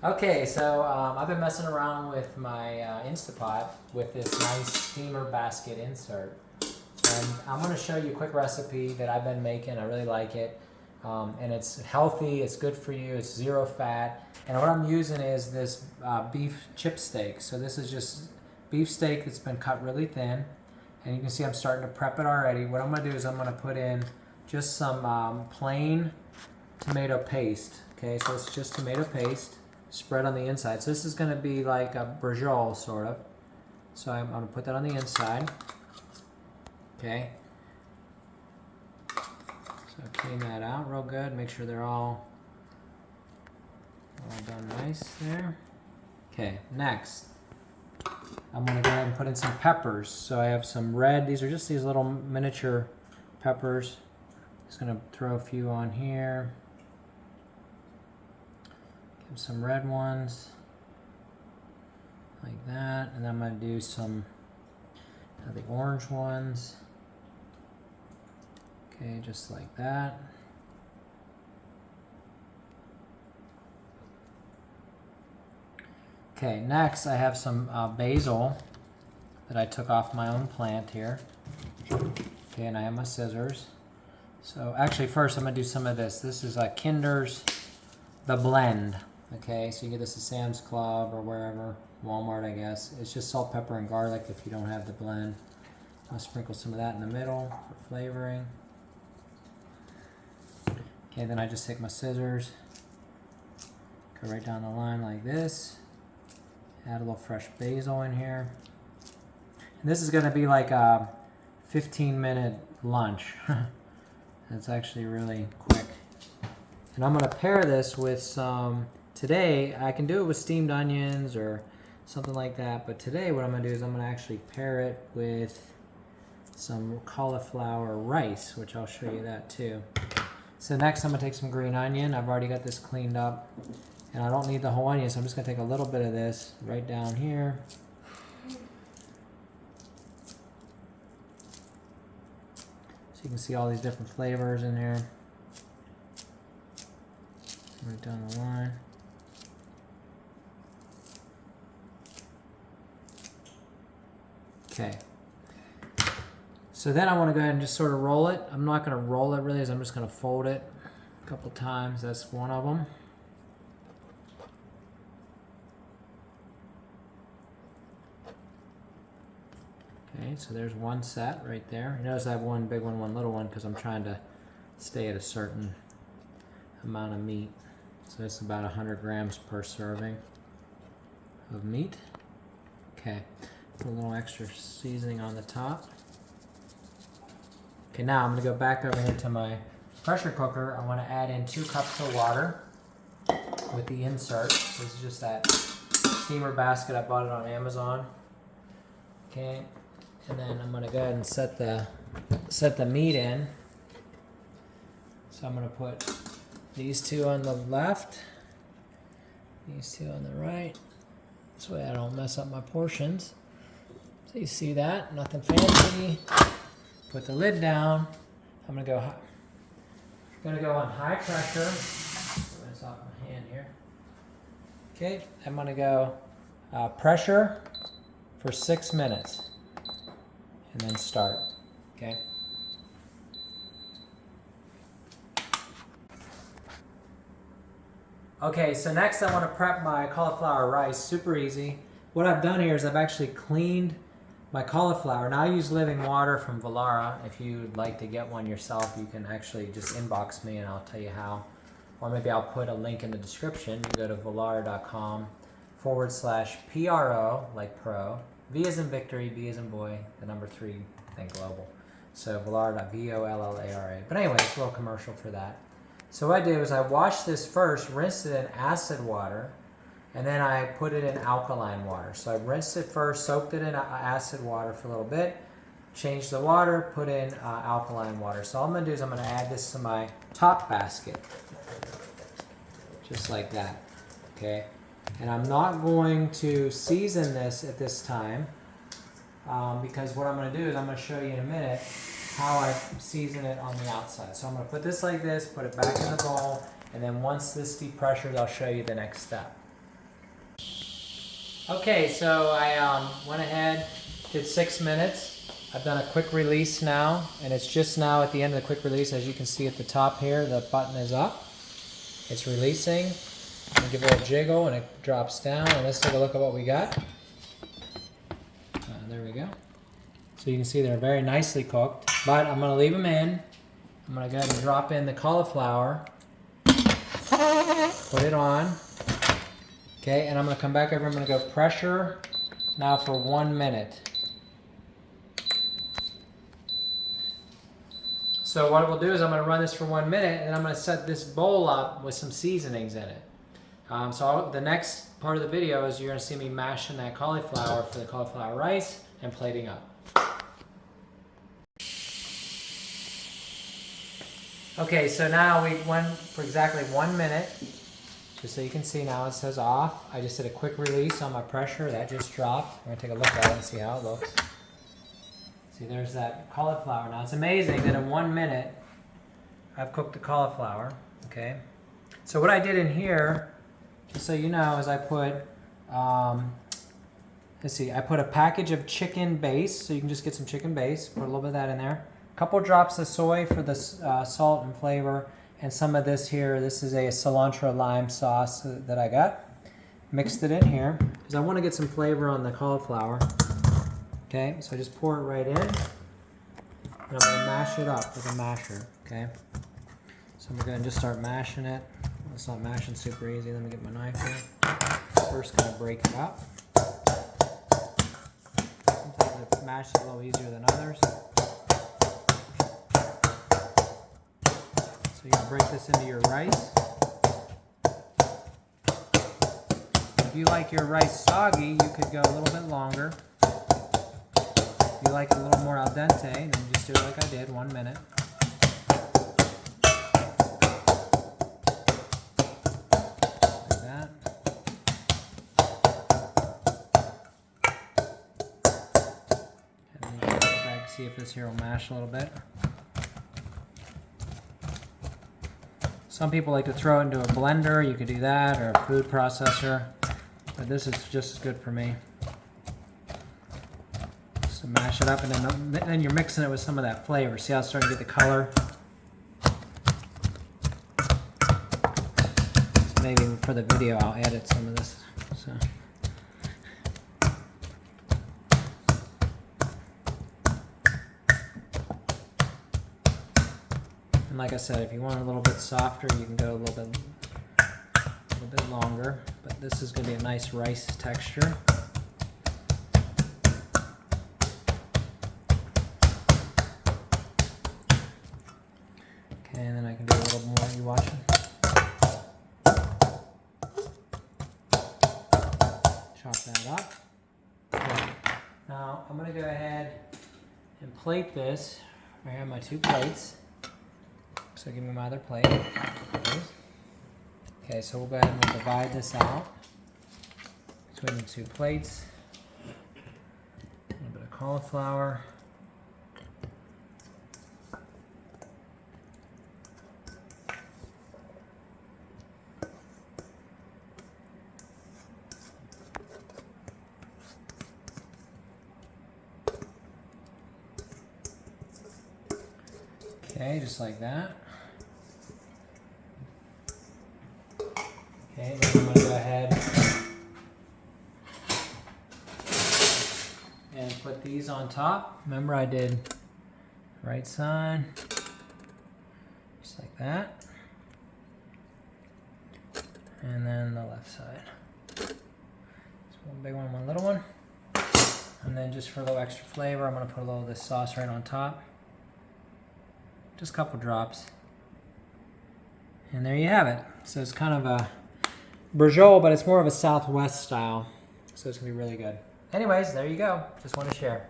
Okay, so I've been messing around with my Instapot with this nice steamer basket insert. And I'm going to show you a quick recipe that I've been making. I really like it. And it's healthy, it's good for you, it's zero fat. And what I'm using is this beef chip steak. So this is just beef steak that's been cut really thin. And you can see I'm starting to prep it already. What I'm going to do is I'm going to put in just some plain tomato paste. Okay, so it's just tomato paste spread on the inside. So this is going to be like a Bracciole sort of. So I'm going to put that on the inside. Okay. So clean that out real good. Make sure they're all done nice there. Okay, next I'm going to go ahead and put in some peppers. So I have some red. These are just these little miniature peppers. Just going to throw a few on here. Give some red ones like that. And then I'm going to do some of the orange ones. Okay, just like that. Okay, next I have some basil that I took off my own plant here. Okay, and I have my scissors. So actually first I'm going to do some of this. This is Kinder's The Blend. Okay, so you get this at Sam's Club or wherever, Walmart I guess. It's just salt, pepper, and garlic if you don't have the blend. I'll sprinkle some of that in the middle for flavoring. Okay, then I just take my scissors, go right down the line like this, add a little fresh basil in here. And this is going to be like a 15-minute lunch. That's actually really quick. And I'm going to pair this with some, today I can do it with steamed onions or something like that, but today what I'm going to do is I'm going to actually pair it with some cauliflower rice, which I'll show you that too. So next I'm going to take some green onion. I've already got this cleaned up. And I don't need the whole onion, so I'm just going to take a little bit of this right down here. So you can see all these different flavors in here. Right down the line. Okay. So then I want to go ahead and just sort of roll it. I'm not going to roll it really, I'm just going to fold it a couple times. That's one of them. Okay, so there's one set right there. You notice I have one big one, one little one, because I'm trying to stay at a certain amount of meat. So it's about 100 grams per serving of meat. Okay, put a little extra seasoning on the top. Okay, now I'm going to go back over here to my pressure cooker. I want to add in 2 cups of water with the insert. This is just that steamer basket. I bought it on Amazon. Okay, and then I'm going to go ahead and set the meat in. So I'm going to put these 2 on the left, these 2 on the right. This way I don't mess up my portions. So you see that? Nothing fancy. Put the lid down. I'm gonna go on high pressure. It's off my hand here. Okay, I'm gonna go pressure for 6 minutes, and then start. Okay. Okay, so next I want to prep my cauliflower rice. Super easy. What I've done here is I've actually cleaned my cauliflower. Now I use living water from Velara. If you'd like to get one yourself, you can actually just inbox me and I'll tell you how. Or maybe I'll put a link in the description. You go to velara.com/PRO, like pro. V as in victory, B as in boy, the number 3, then global. So velara.VOLLARA. But anyway, it's a little commercial for that. So what I did was I washed this first, rinsed it in acid water, and then I put it in alkaline water. So I rinsed it first, soaked it in acid water for a little bit, changed the water, put in alkaline water. So all I'm going to do is I'm going to add this to my top basket, just like that. Okay, and I'm not going to season this at this time because what I'm going to do is I'm going to show you in a minute how I season it on the outside. So I'm going to put this like this, put it back in the bowl, and then once this depressures, I'll show you the next step. Okay, so I went ahead, did 6 minutes. I've done a quick release now, and it's just now at the end of the quick release. As you can see at the top here, the button is up. It's releasing. I'm gonna give it a little jiggle and it drops down, and let's take a look at what we got. There we go. So you can see they're very nicely cooked, but I'm gonna leave them in. I'm gonna go ahead and drop in the cauliflower, put it on. Okay, and I'm gonna come back over, I'm gonna go pressure now for 1 minute. So what we'll do is I'm gonna run this for 1 minute, and I'm gonna set this bowl up with some seasonings in it. The next part of the video is you're gonna see me mashing that cauliflower for the cauliflower rice and plating up. Okay, so now we went for exactly 1 minute. Just so you can see now it says off. I just did a quick release on my pressure. That just dropped. We're gonna take a look at it and see how it looks. See, there's that cauliflower. Now it's amazing that in 1 minute I've cooked the cauliflower. Okay. So what I did in here, just so you know, is I put, let's see, I put a package of chicken base. So you can just get some chicken base. Put a little bit of that in there. A couple drops of soy for the salt and flavor. And some of this here, this is a cilantro lime sauce that I got. Mixed it in here because I want to get some flavor on the cauliflower. Okay, so I just pour it right in. And I'm going to mash it up with a masher. Okay, so I'm going to just start mashing it. It's not mashing super easy. Let me get my knife here. First, kind of break it up. Sometimes it mashes a little easier than others. So you're going to break this into your rice. If you like your rice soggy, you could go a little bit longer. If you like it a little more al dente, then just do it like I did, 1 minute. Like that. And then you can go back, see if this here will mash a little bit. Some people like to throw it into a blender. You could do that, or a food processor. But this is just as good for me. So mash it up, and then you're mixing it with some of that flavor. See how it's starting to get the color? So maybe for the video I'll edit some of this. So. And like I said, if you want it a little bit softer, you can go a little bit longer. But this is going to be a nice rice texture. Okay, and then I can do a little more. You watching? Chop that up. Okay. Now I'm going to go ahead and plate this. I have my 2 plates. So give me my other plate. Okay, so we'll go ahead and we'll divide this out between the 2 plates. A little bit of cauliflower. Okay, just like that. Okay, then I'm going to go ahead and put these on top. Remember I did right side, just like that. And then the left side. So 1 big one, 1 little one. And then just for a little extra flavor, I'm going to put a little of this sauce right on top. Just a couple drops. And there you have it. So it's kind of a Bracciole, but it's more of a Southwest style. So it's going to be really good. Anyways, there you go. Just want to share.